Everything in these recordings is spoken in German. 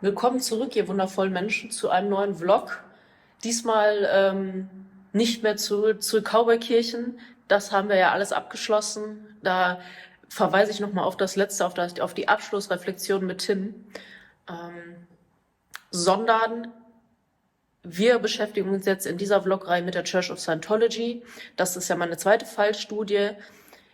Willkommen zurück, ihr wundervollen Menschen, zu einem neuen Vlog. Diesmal nicht mehr zu Cowboy-Kirchen. Das haben wir ja alles abgeschlossen. Da verweise ich nochmal auf das letzte, auf die Abschlussreflexion mit Tim. Sondern wir beschäftigen uns jetzt in dieser Vlogreihe mit der Church of Scientology. Das ist ja meine zweite Fallstudie.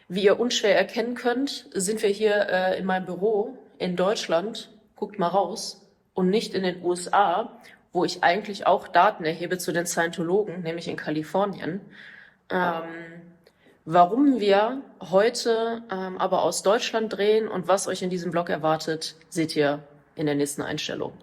Wie ihr unschwer erkennen könnt, sind wir hier in meinem Büro in Deutschland. Guckt mal raus. Und nicht in den USA, wo ich eigentlich auch Daten erhebe zu den Scientologen, nämlich in Kalifornien. Warum wir heute aber aus Deutschland drehen und was euch in diesem Vlog erwartet, seht ihr in der nächsten Einstellung.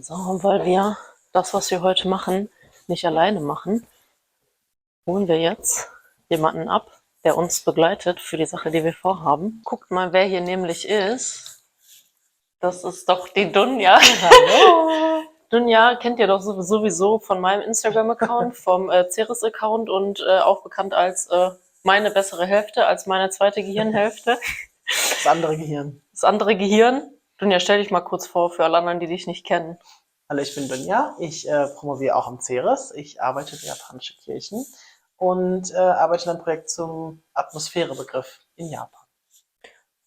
So, weil wir das, was wir heute machen, nicht alleine machen, holen wir jetzt jemanden ab, der uns begleitet für die Sache, die wir vorhaben. Guckt mal, wer hier nämlich ist. Das ist doch die Dunja. Hallo! Dunja kennt ihr doch sowieso von meinem Instagram-Account, vom Ceres-Account und auch bekannt als meine bessere Hälfte, als meine zweite Gehirnhälfte. Das andere Gehirn. Das andere Gehirn. Dunja, stell dich mal kurz vor für alle anderen, die dich nicht kennen. Hallo, ich bin Dunja. Ich promoviere auch am Ceres. Ich arbeite für japanische Kirchen und arbeite in einem Projekt zum Atmosphärebegriff in Japan.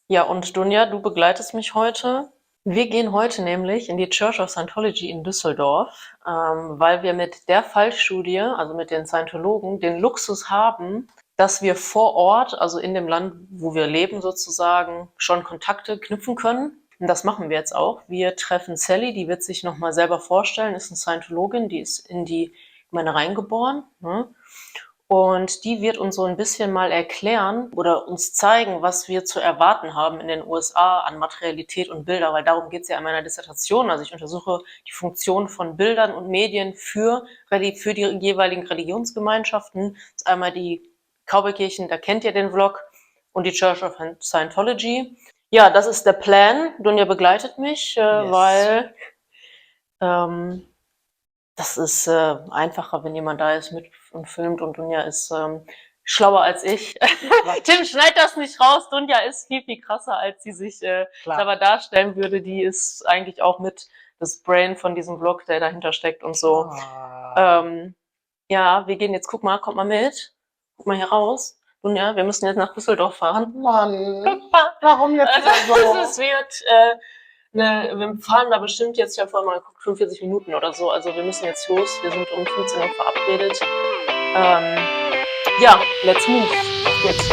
Ja, und Dunja, du begleitest mich heute. Wir gehen heute nämlich in die Church of Scientology in Düsseldorf, weil wir mit der Fallstudie, also mit den Scientologen, den Luxus haben, dass wir vor Ort, also in dem Land, wo wir leben sozusagen, schon Kontakte knüpfen können. Und das machen wir jetzt auch. Wir treffen Sally, die wird sich nochmal selber vorstellen, ist eine Scientologin, die ist in die Gemeinde reingeboren. Ne? Und die wird uns so ein bisschen mal erklären oder uns zeigen, was wir zu erwarten haben in den USA an Materialität und Bilder, weil darum geht es ja in meiner Dissertation. Also ich untersuche die Funktion von Bildern und Medien für die jeweiligen Religionsgemeinschaften. Das ist einmal die Cowboy-Kirchen, da kennt ihr den Vlog, und die Church of Scientology. Ja, das ist der Plan. Dunja begleitet mich, weil das ist einfacher, wenn jemand da ist mit und filmt, und Dunja ist schlauer als ich. Tim, schneid das nicht raus. Dunja ist viel, viel krasser, als sie sich selber darstellen würde. Die ist eigentlich auch mit das Brain von diesem Vlog, der dahinter steckt und so. Ja, wir gehen jetzt, guck mal, kommt mal mit. Guck mal hier raus. Dunja, wir müssen jetzt nach Düsseldorf fahren. Mann, Guck mal. warum jetzt so? Es wird, wir fahren da bestimmt jetzt, ich habe vorhin mal geguckt, 45 Minuten oder so. Also wir müssen jetzt los. Wir sind um 15 Uhr verabredet. Ja, let's move. Auf geht's.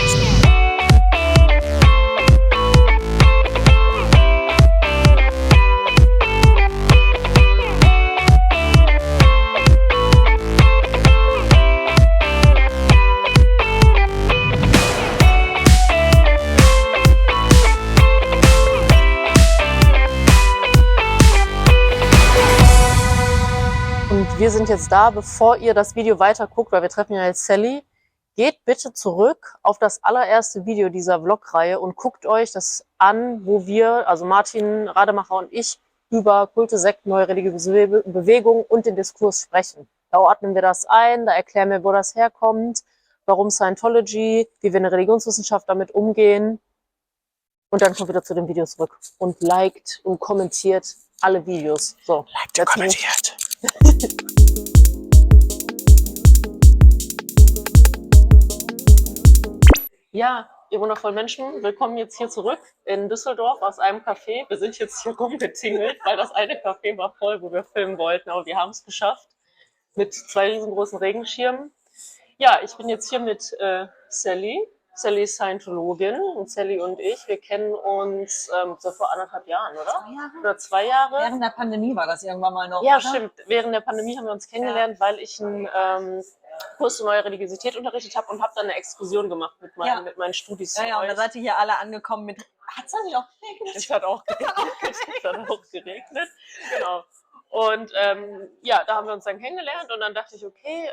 Wir sind jetzt da, bevor ihr das Video weiter guckt, weil wir treffen ja jetzt Sally. Geht bitte zurück auf das allererste Video dieser Vlogreihe und guckt euch das an, wo wir, also Martin Rademacher und ich, über Kulte, Sekten, neue religiöse Bewegungen und den Diskurs sprechen. Da ordnen wir das ein, da erklären wir, wo das herkommt, warum Scientology, wie wir in der Religionswissenschaft damit umgehen. Und dann kommt wieder zu dem Video zurück. Und liked und kommentiert alle Videos. So, liked und kommentiert. Ja, ihr wundervollen Menschen, willkommen jetzt hier zurück in Düsseldorf aus einem Café. Wir sind jetzt hier rumgetingelt, weil das eine Café war voll, wo wir filmen wollten, aber wir haben es geschafft mit 2 riesengroßen Regenschirmen. Ja, ich bin jetzt hier mit Sally. Sally ist Scientologin und Sally und ich, wir kennen uns so vor 1,5 Jahren, oder? 2 Jahre? Oder 2 Jahre. Während der Pandemie war das irgendwann mal noch. Ja, oder? stimmt. Während der Pandemie haben wir uns kennengelernt, weil ich einen Kurs zur neue Religiosität unterrichtet habe und habe dann eine Exkursion gemacht mit meinen Studis. Ja, und da seid ihr hier alle angekommen mit. Hat's da nicht auch geregnet? Es hat auch geregnet. Genau. Und ja, da haben wir uns dann kennengelernt und dann dachte ich, okay,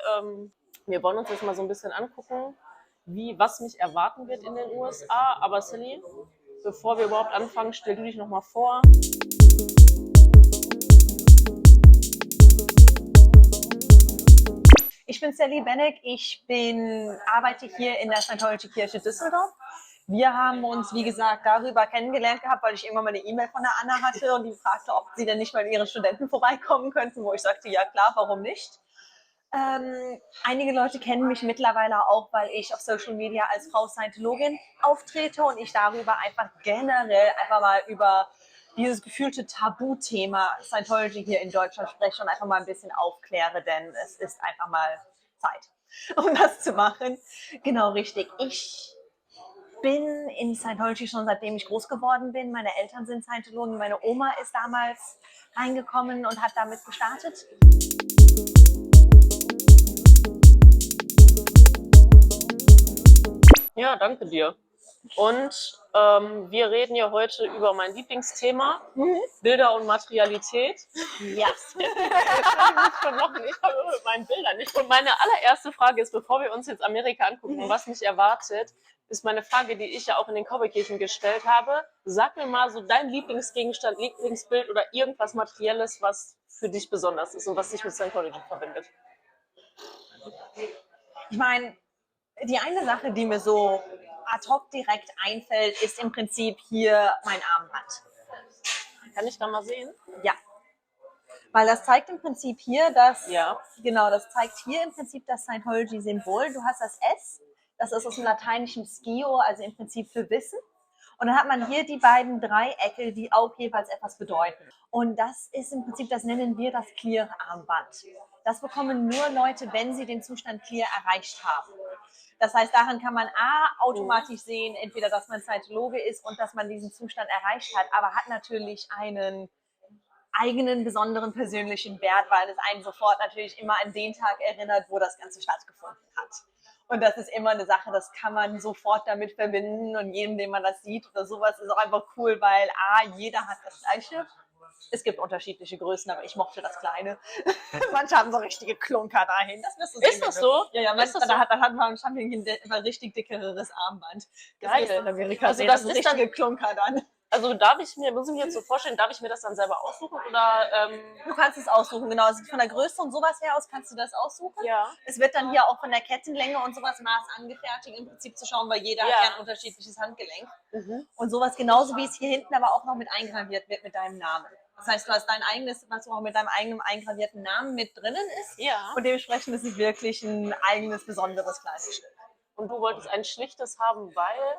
wir wollen uns jetzt mal so ein bisschen angucken, was mich erwarten wird in den USA. Aber Sally, bevor wir überhaupt anfangen, stell du dich nochmal vor. Ich bin Sally Benneck, arbeite hier in der Scientology-Kirche Düsseldorf. Wir haben uns, wie gesagt, darüber kennengelernt gehabt, weil ich irgendwann mal eine E-Mail von der Anna hatte und die fragte, ob sie denn nicht mal ihre Studenten vorbeikommen könnten, wo ich sagte, ja klar, warum nicht? Einige Leute kennen mich mittlerweile auch, weil ich auf Social Media als Frau Scientologin auftrete und ich darüber einfach generell einfach mal über dieses gefühlte Tabuthema Scientology hier in Deutschland spreche und einfach mal ein bisschen aufkläre, denn es ist einfach mal Zeit, um das zu machen. Genau, richtig. Ich bin in Scientology schon seitdem ich groß geworden bin. Meine Eltern sind Scientologen. Meine Oma ist damals reingekommen und hat damit gestartet. Ja, danke dir. Und wir reden ja heute über mein Lieblingsthema, Bilder und Materialität. Ja. Ich habe mit meinen Bildern nicht. Und meine allererste Frage ist, bevor wir uns jetzt Amerika angucken, was mich erwartet, ist meine Frage, die ich ja auch in den Cowboy-Kirchen gestellt habe. Sag mir mal so dein Lieblingsgegenstand, Lieblingsbild oder irgendwas Materielles, was für dich besonders ist und was dich mit Scientology verbindet. Ich meine, die eine Sache, die mir so ad hoc direkt einfällt, ist im Prinzip hier mein Armband. Kann ich da mal sehen? Ja. Weil das zeigt im Prinzip hier das, Ja. Genau, das zeigt hier im Prinzip das Scientology-Symbol. Du hast das S, das ist aus dem lateinischen Scio, also im Prinzip für Wissen. Und dann hat man hier die beiden Dreiecke, die auch jeweils etwas bedeuten. Und das ist im Prinzip, das nennen wir das Clear-Armband. Das bekommen nur Leute, wenn sie den Zustand Clear erreicht haben. Das heißt, daran kann man automatisch sehen, entweder, dass man Scientologe ist und dass man diesen Zustand erreicht hat, aber hat natürlich einen eigenen, besonderen persönlichen Wert, weil es einen sofort natürlich immer an den Tag erinnert, wo das Ganze stattgefunden hat. Und das ist immer eine Sache, das kann man sofort damit verbinden und jedem, dem man das sieht oder sowas, ist auch einfach cool, weil jeder hat das Gleiche. Es gibt unterschiedliche Größen, aber ich mochte das Kleine. Manche haben so richtige Klunker dahin. Das wirst du sehen. Ist das so? Ja, Ist das so? dann hat man ein Champion ein richtig dickeres Armband. Das Geil. ist in Amerika Also sehen. das Das ist ist richtige Klunker dann. Also muss ich mir jetzt so vorstellen, darf ich mir das dann selber aussuchen oder Du kannst es aussuchen, genau. Also von der Größe und sowas her aus kannst du das aussuchen. ja. Es wird dann hier auch von der Kettenlänge und sowas Maß angefertigt, im Prinzip zu schauen, weil jeder hat ja ein unterschiedliches Handgelenk. Und sowas genauso wie es hier hinten aber auch noch mit eingraviert wird mit deinem Namen. Das heißt, du hast dein eigenes, was auch mit deinem eigenen eingravierten Namen mit drinnen ist. Ja. Und dementsprechend ist es wirklich ein eigenes, besonderes Kleidungsstück. Und du wolltest ein schlichtes haben, weil?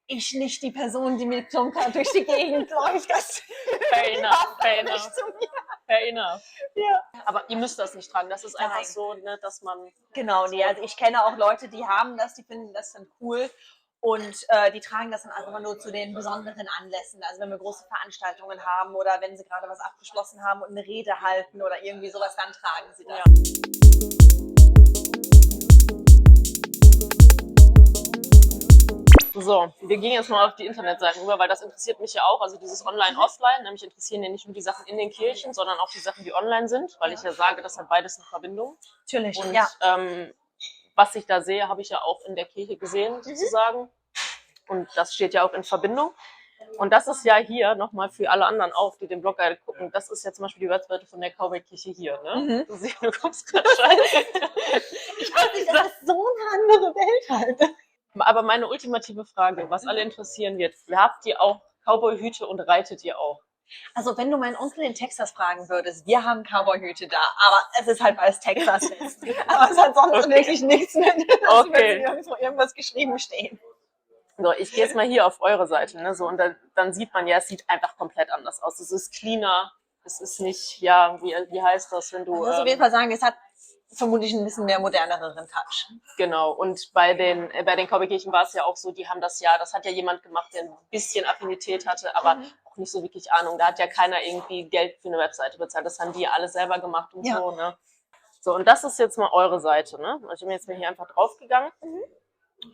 Ich nicht die Person, die mit Klunker durch die Gegend läuft. Das Fair enough, fair nicht enough, zu mir. fair enough. Ja. Aber ihr müsst das nicht tragen, das ist einfach Nein. so, ne, dass man... Genau, nee, also ich kenne auch Leute, die haben das, die finden das dann cool und die tragen das dann einfach nur zu den besonderen Anlässen. Also wenn wir große Veranstaltungen haben oder wenn sie gerade was abgeschlossen haben und eine Rede halten oder irgendwie sowas, dann tragen sie das. Ja. So, wir gehen jetzt mal auf die Internetseiten über, weil das interessiert mich ja auch, also dieses Online-Offline, nämlich interessieren ja nicht nur die Sachen in den Kirchen, sondern auch die Sachen, die online sind, weil ich ja sage, das hat beides eine Verbindung. Natürlich, Und ja. was ich da sehe, habe ich ja auch in der Kirche gesehen, sozusagen. Und das steht ja auch in Verbindung. Und das ist ja hier nochmal für alle anderen auch, die den Blog gerade gucken. Das ist ja zum Beispiel die Webseite von der Cowboy-Kirche hier. Ne? Du siehst, du kommst gerade rein. Ich weiß nicht, das ist so eine andere Welt halt. Aber meine ultimative Frage, was alle interessieren wird, habt ihr auch Cowboy-Hüte und reitet ihr auch? Also wenn du meinen Onkel in Texas fragen würdest, wir haben Cowboy-Hüte da, aber es ist halt, weil es Texas ist. Aber es hat sonst wirklich nichts mit, dass Okay. irgendwo irgendwas geschrieben stehen. So, ich gehe jetzt mal hier auf eure Seite, ne? So, und dann sieht man ja, es sieht einfach komplett anders aus. Es ist cleaner, es ist nicht, ja, wie heißt das, wenn Ich du. muss auf jeden Fall sagen, es hat vermutlich ein bisschen mehr moderneren Touch. Genau, und bei den Cowboy-Kirchen war es ja auch so, die haben das hat ja jemand gemacht, der ein bisschen Affinität hatte, aber auch nicht so wirklich Ahnung. Da hat ja keiner irgendwie Geld für eine Webseite bezahlt. Das haben die ja alle selber gemacht und Ja. so, ne? So, und das ist jetzt mal eure Seite, ne? Also ich bin jetzt mal hier einfach draufgegangen.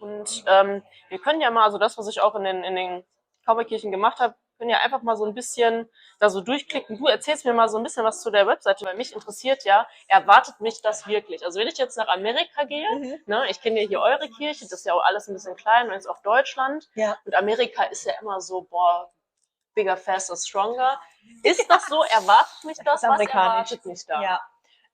Und wir können ja mal, also das, was ich auch in den Cowboy-Kirchen gemacht habe, können ja einfach mal so ein bisschen da so durchklicken. Du erzählst mir mal so ein bisschen was zu der Webseite, weil mich interessiert ja, erwartet mich das wirklich? Also wenn ich jetzt nach Amerika gehe, ne, ich kenne ja hier eure Kirche, das ist ja auch alles ein bisschen klein und jetzt auch Deutschland. Ja. Und Amerika ist ja immer so, boah, bigger, faster, stronger. Ist das so? Erwartet mich das? Was amerikanisch. erwartet mich da? Ja.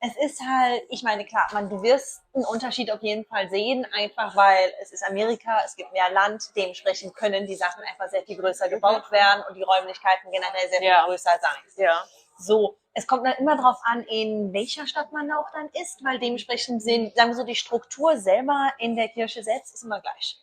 Es ist halt, ich meine, klar, du wirst einen Unterschied auf jeden Fall sehen, einfach weil es ist Amerika, es gibt mehr Land, dementsprechend können die Sachen einfach sehr viel größer gebaut werden und die Räumlichkeiten generell sehr viel größer sein. Ja. So, es kommt dann immer darauf an, in welcher Stadt man auch dann ist, weil dementsprechend sind, sagen wir so, die Struktur selber in der Kirche selbst ist immer gleich.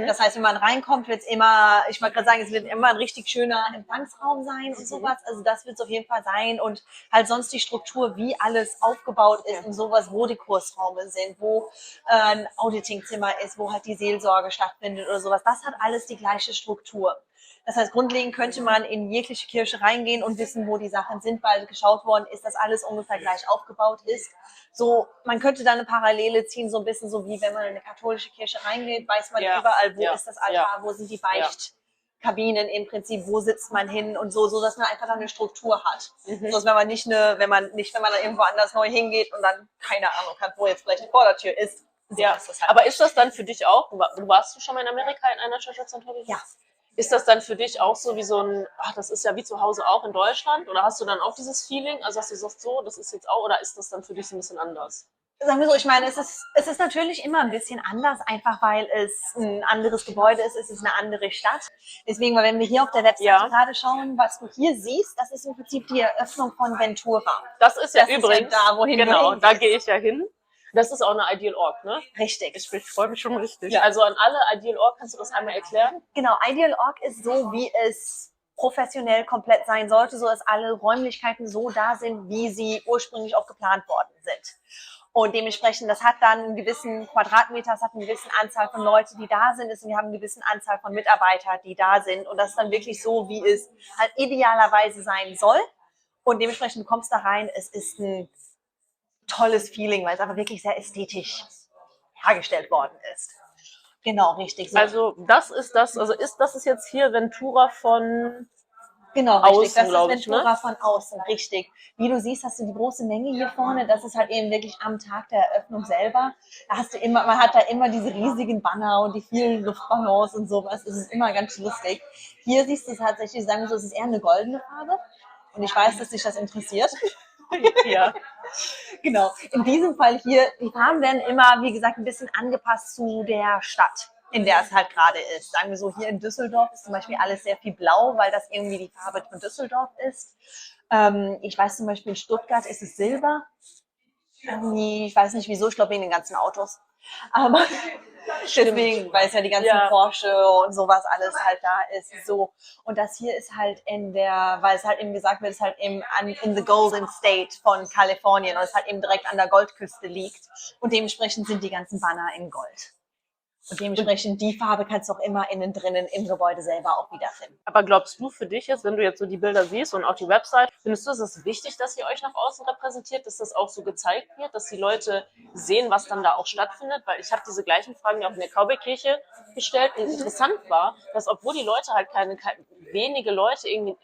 Das heißt, wenn man reinkommt, wird es immer, ich wollte gerade sagen, es wird immer ein richtig schöner Empfangsraum sein und sowas. Also das wird es auf jeden Fall sein und halt sonst die Struktur, wie alles aufgebaut ist und sowas, wo die Kursräume sind, wo ein Auditingzimmer ist, wo halt die Seelsorge stattfindet oder sowas. Das hat alles die gleiche Struktur. Das heißt, grundlegend könnte man in jegliche Kirche reingehen und wissen, wo die Sachen sind, weil geschaut worden ist, dass alles ungefähr gleich aufgebaut ist. So, man könnte da eine Parallele ziehen, so ein bisschen so wie wenn man in eine katholische Kirche reingeht, weiß man überall, wo ist das Altar, wo sind die Beichtkabinen im Prinzip, wo sitzt man hin und so, dass man einfach dann eine Struktur hat. So, dass wenn man wenn man dann irgendwo anders neu hingeht und dann keine Ahnung hat, wo jetzt vielleicht die Vordertür ist. So Ja, ist das halt. aber ist das dann für dich auch, warst du schon mal in Amerika in einer Church of Scientology? Ja. Ist das dann für dich auch so wie so ein, ach, das ist ja wie zu Hause auch in Deutschland? Oder hast du dann auch dieses Feeling, also dass du sagst, so, das ist jetzt auch, oder ist das dann für dich so ein bisschen anders? Sagen wir so, ich meine, es ist natürlich immer ein bisschen anders, einfach weil es ein anderes Gebäude ist, es ist eine andere Stadt. Deswegen, weil wenn wir hier auf der Webseite gerade schauen, was du hier siehst, das ist im Prinzip die Eröffnung von Ventura. Das ist ja Das übrigens, ist ja da, wohin du genau, da hingehst. gehe ich ja hin. Das ist auch eine Ideal.org, ne? Richtig. Ich freue mich schon richtig. Ja. Also an alle Ideal.org, kannst du das einmal erklären? Genau, Ideal.org ist so, wie es professionell komplett sein sollte, so dass alle Räumlichkeiten so da sind, wie sie ursprünglich auch geplant worden sind. Und dementsprechend, das hat dann einen gewissen Quadratmeter, es hat eine gewisse Anzahl von Leuten, die da sind. Wir haben eine gewisse Anzahl von Mitarbeitern, die da sind. Und das ist dann wirklich so, wie es halt idealerweise sein soll. Und dementsprechend, du kommst da rein, es ist ein tolles Feeling, weil es einfach wirklich sehr ästhetisch hergestellt worden ist. Genau, richtig. So. Also das ist jetzt hier Ventura von Genau, außen, richtig. Das ist glaub ich, Ventura ne? von außen, richtig. Wie du siehst, hast du die große Menge hier vorne. Das ist halt eben wirklich am Tag der Eröffnung selber. Da hast du immer, man hat da immer diese riesigen Banner und die vielen Luftballons und sowas. Es ist immer ganz lustig. Hier siehst du tatsächlich, sagen wir so, es ist eher eine goldene Farbe. Und ich weiß, dass dich das interessiert. Ja. Genau. In diesem Fall hier, die Farben werden immer, wie gesagt, ein bisschen angepasst zu der Stadt, in der es halt gerade ist. Sagen wir so, hier in Düsseldorf ist zum Beispiel alles sehr viel blau, weil das irgendwie die Farbe von Düsseldorf ist. Ich weiß zum Beispiel, in Stuttgart ist es Silber. Ich weiß nicht wieso, ich glaube wegen den ganzen Autos. Aber deswegen, weil es ja die ganzen Porsche und sowas alles halt da ist. So. Und das hier ist halt weil es halt eben gesagt wird, es ist halt eben in the Golden State von Kalifornien und es halt eben direkt an der Goldküste liegt. Und dementsprechend sind die ganzen Banner in Gold. Und dementsprechend die Farbe kannst du auch immer innen drinnen im Gebäude selber auch wiederfinden. Aber glaubst du für dich jetzt, wenn du jetzt so die Bilder siehst und auch die Website, findest du, es ist wichtig, dass ihr euch nach außen repräsentiert, dass das auch so gezeigt wird, dass die Leute sehen, was dann da auch stattfindet? Weil ich habe diese gleichen Fragen ja auch in der Cowboy-Kirche gestellt und interessant war, dass obwohl die Leute halt wenige Leute irgendwie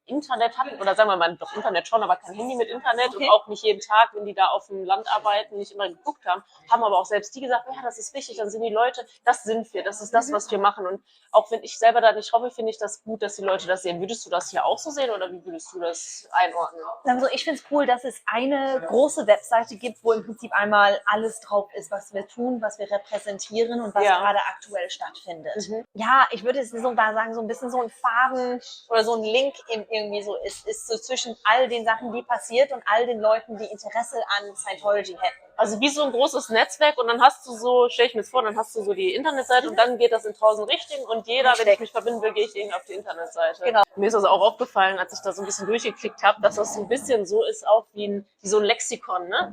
Internet hatten, oder sagen wir mal, doch Internet schon, aber kein Handy mit Internet und auch nicht jeden Tag, wenn die da auf dem Land arbeiten, nicht immer geguckt haben aber auch selbst die gesagt, ja, das ist wichtig, dann sind die Leute, das sind wir, das ist das, was wir machen. Und auch wenn ich selber da nicht hoffe, finde ich das gut, dass die Leute das sehen. Würdest du das hier auch so sehen oder wie würdest du das einordnen? Also ich finde es cool, dass es eine große Webseite gibt, wo im Prinzip einmal alles drauf ist, was wir tun, was wir repräsentieren und was gerade aktuell stattfindet. Ja, ich würde es so da sagen, so ein bisschen so ein Faden oder so ein Link irgendwie so ist so zwischen all den Sachen, die passiert und all den Leuten, die Interesse an Scientology hätten. Also wie so ein großes Netzwerk und dann hast du so, stell ich mir jetzt vor, dann hast du so die Internetseite und dann geht das in 1000 Richtungen und jeder, wenn ich mich verbinden will, gehe ich irgendwie auf die Internetseite. Genau. Mir ist also auch aufgefallen, als ich da so ein bisschen durchgeklickt habe, dass das so ein bisschen so ist, auch wie so ein Lexikon, ne?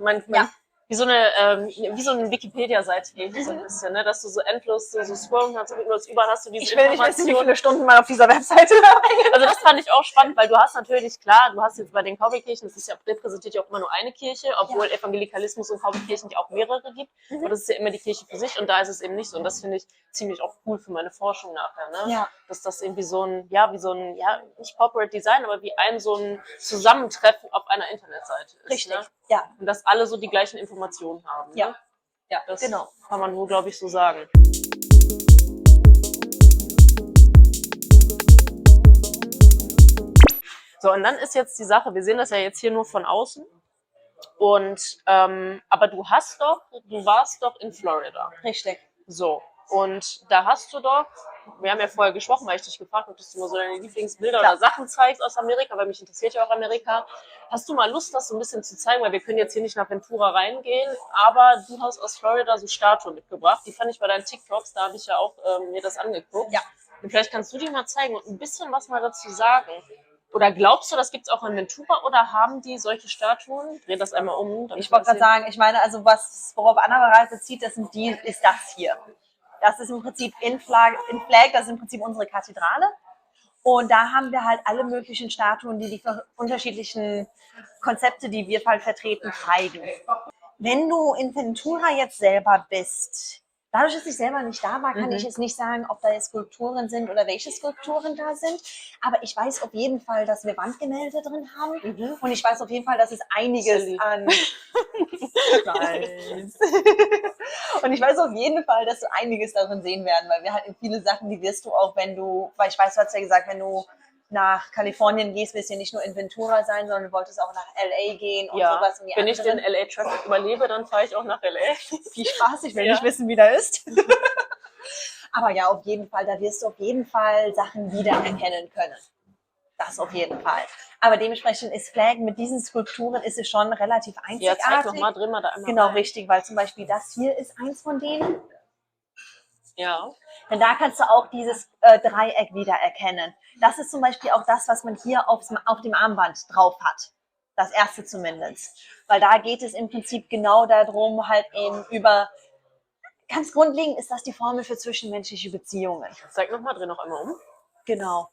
wie so eine Wikipedia-Seite so ein bisschen, ne? Dass du so endlos so scrollen kannst, überall hast du diese Ich will nicht wissen, wie Informationen. viele Stunden man auf dieser Webseite verbringt. Also das fand ich auch spannend, weil du hast natürlich, klar, du hast jetzt bei den Cowboy-Kirchen, das ist ja repräsentiert ja auch immer nur eine Kirche, obwohl Evangelikalismus und Cowboy-Kirchen ja auch mehrere gibt. Und das ist ja immer die Kirche für sich und da ist es eben nicht so. Und das finde ich ziemlich auch cool für meine Forschung nachher, ne? Ja. Dass das irgendwie nicht Corporate Design, aber wie so ein Zusammentreffen auf einer Internetseite ist. Richtig, Ne? ja. Und dass alle so die gleichen Informationen haben. Ja. Ne? Ja, Das genau. kann man wohl, glaube ich, so sagen. So, und dann ist jetzt die Sache, wir sehen das ja jetzt hier nur von außen. Und aber du warst doch in Florida. Richtig. So. Und da hast du doch, wir haben ja vorher gesprochen, weil ich dich gefragt habe, dass du mal so deine Lieblingsbilder oder Sachen zeigst aus Amerika, weil mich interessiert ja auch Amerika. Hast du mal Lust, das so ein bisschen zu zeigen? Weil wir können jetzt hier nicht nach Ventura reingehen, aber du hast aus Florida so Statuen mitgebracht. Die fand ich bei deinen TikToks, da habe ich ja auch mir das angeguckt. Ja. Und vielleicht kannst du die mal zeigen und ein bisschen was mal dazu sagen. Oder glaubst du, das gibt es auch in Ventura oder haben die solche Statuen? Dreh das einmal um. Ich wollte gerade sagen, ich meine, also worauf Anna bereits bezieht, ist das hier. Das ist im Prinzip in Flag, das ist im Prinzip unsere Kathedrale. Und da haben wir halt alle möglichen Statuen, die unterschiedlichen Konzepte, die wir halt vertreten, zeigen. Wenn du in Ventura jetzt selber bist, dadurch, dass ich selber nicht da war, kann ich jetzt nicht sagen, ob da jetzt Skulpturen sind oder welche Skulpturen da sind. Aber ich weiß auf jeden Fall, dass wir Wandgemälde drin haben. Und ich weiß auf jeden Fall, dass es einiges an... Und ich weiß auf jeden Fall, dass du einiges darin sehen werden, weil wir halt in viele Sachen, die wirst du auch, weil ich weiß, du hast ja gesagt, wenn du nach Kalifornien gehst, wirst du ja nicht nur in Ventura sein, sondern du wolltest auch nach L.A. gehen und sowas. Und wenn ich den L.A.-Traffic überlebe, dann fahre ich auch nach L.A. Viel Spaß, ich will nicht wissen, wie der ist. Aber ja, auf jeden Fall, da wirst du auf jeden Fall Sachen wiedererkennen können. Das auf jeden Fall. Aber dementsprechend ist Flag mit diesen Skulpturen ist es schon relativ einzigartig. Ja, zeig nochmal, dreh mal da einmal Genau, rein. richtig, weil zum Beispiel das hier ist eins von denen. Ja. Denn da kannst du auch dieses Dreieck wiedererkennen. Das ist zum Beispiel auch das, was man hier auf dem Armband drauf hat. Das erste zumindest. Weil da geht es im Prinzip genau darum, halt ganz grundlegend ist das die Formel für zwischenmenschliche Beziehungen. Zeig nochmal, dreh noch einmal um. Genau,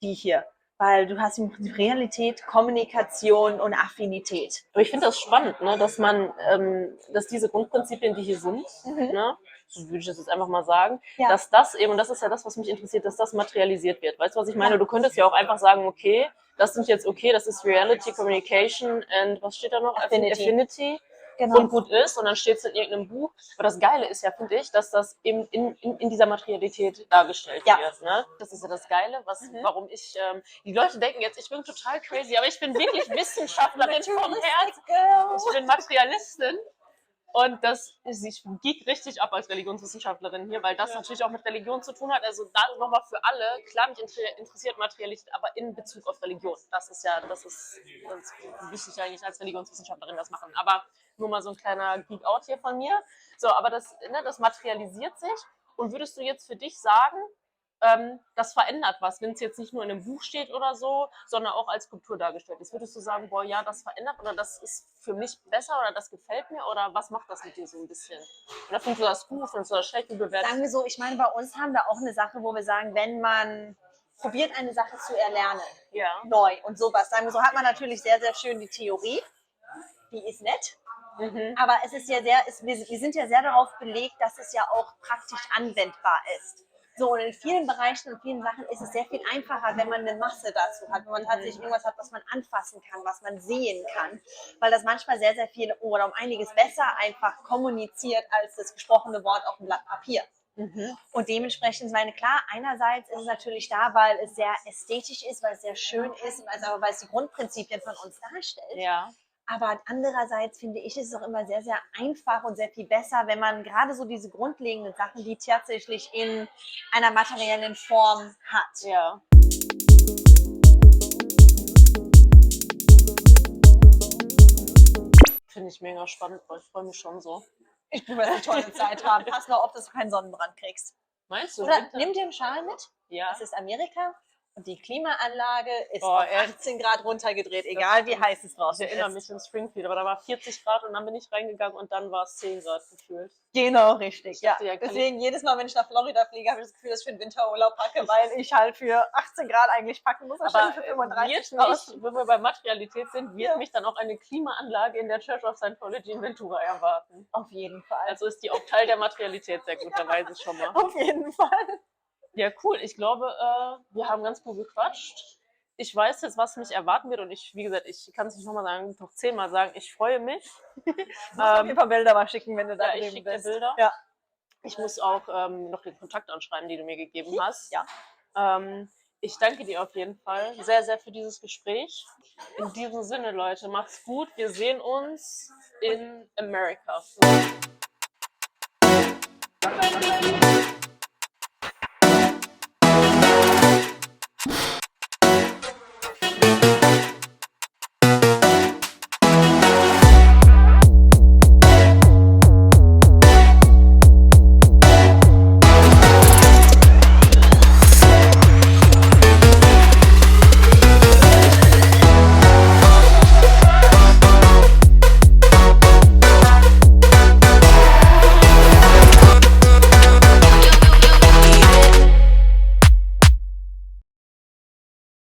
die hier. Weil du hast im Prinzip Realität, Kommunikation und Affinität. Aber ich finde das spannend, ne, dass diese Grundprinzipien, die hier sind, ne, so würde ich das jetzt einfach mal sagen, dass das eben, und das ist ja das, was mich interessiert, dass das materialisiert wird. Weißt du, was ich meine? Du könntest ja auch einfach sagen, okay, das ist Reality, Communication and was steht da noch? Affinity. Genau. Und gut ist, und dann steht es in irgendeinem Buch. Aber das Geile ist ja, finde ich, dass das eben in dieser Materialität dargestellt wird. Ne? Das ist ja das Geile, warum ich, die Leute denken jetzt, ich bin total crazy, aber ich bin wirklich Wissenschaftlerin vom Herz. Ich bin Materialistin. Und ich geek richtig ab als Religionswissenschaftlerin hier, weil das natürlich auch mit Religion zu tun hat. Also da nochmal für alle, klar, mich interessiert Materialität, aber in Bezug auf Religion. Das ist wichtig eigentlich als Religionswissenschaftlerin das machen. Aber nur mal so ein kleiner Geek-Out hier von mir. So, aber das materialisiert sich. Und würdest du jetzt für dich sagen, das verändert was, wenn es jetzt nicht nur in einem Buch steht oder so, sondern auch als Skulptur dargestellt ist? Würdest du sagen, boah, ja, das verändert oder das ist für mich besser oder das gefällt mir oder was macht das mit dir so ein bisschen? Oder findest du das gut, findest du das schlecht, wie bewertest? Sagen wir so, ich meine, bei uns haben wir auch eine Sache, wo wir sagen, wenn man probiert, eine Sache zu erlernen, neu und sowas, sagen wir so, hat man natürlich sehr, sehr schön die Theorie, die ist nett. Aber es ist ja wir sind ja sehr darauf belegt, dass es ja auch praktisch anwendbar ist. So, und in vielen Bereichen und vielen Sachen ist es sehr viel einfacher, wenn man eine Masse dazu hat, wenn man tatsächlich irgendwas hat, was man anfassen kann, was man sehen kann, weil das manchmal sehr, sehr viel oder um einiges besser einfach kommuniziert als das gesprochene Wort auf dem Blatt Papier. Und dementsprechend, klar, einerseits ist es natürlich da, weil es sehr ästhetisch ist, weil es sehr schön ist, weil es die Grundprinzipien von uns darstellt. Ja. Aber andererseits finde ich, ist es auch immer sehr, sehr einfach und sehr viel besser, wenn man gerade so diese grundlegenden Sachen, die tatsächlich in einer materiellen Form hat. Ja. Finde ich mega spannend, ich freue mich schon so. Ich will eine tolle Zeit haben. Pass nur auf, dass du keinen Sonnenbrand kriegst. Meinst du? Oder nimm dir einen Schal mit. Ja. Das ist Amerika. Und die Klimaanlage ist Boah, auf 18 Grad runtergedreht, egal wie heiß es Ich draußen erinnere ist. mich in Springfield, aber da war 40 Grad und dann bin ich reingegangen und dann war es 10 Grad gefühlt. Genau, richtig. Ja. dachte, ja, Deswegen jedes Mal, wenn ich nach Florida fliege, habe ich das Gefühl, dass ich für den Winterurlaub packe, weil ich halt für 18 Grad eigentlich packen muss, Aber anstatt für 35 wird raus. mich, wenn wir bei Materialität sind, wird Ja. mich dann auch eine Klimaanlage in der Church of Scientology in Ventura erwarten. Auf jeden Fall. Also ist die auch Teil der Materialität, sehr gut, da weiß ich schon mal. Auf jeden Fall. Ja, cool. Ich glaube, wir haben ganz gut gequatscht. Ich weiß jetzt, was mich erwarten wird und wie gesagt, ich kann es nicht nochmal sagen, noch 10-mal sagen, ich freue mich. Du musst auf jeden Fall Bilder mal schicken, wenn du da Ja, ich drüben schicke dir bist. Bilder. Ja. Ich muss auch noch den Kontakt anschreiben, die du mir gegeben hast. Ja. Ich danke dir auf jeden Fall sehr, sehr für dieses Gespräch. In diesem Sinne, Leute, macht's gut. Wir sehen uns in America.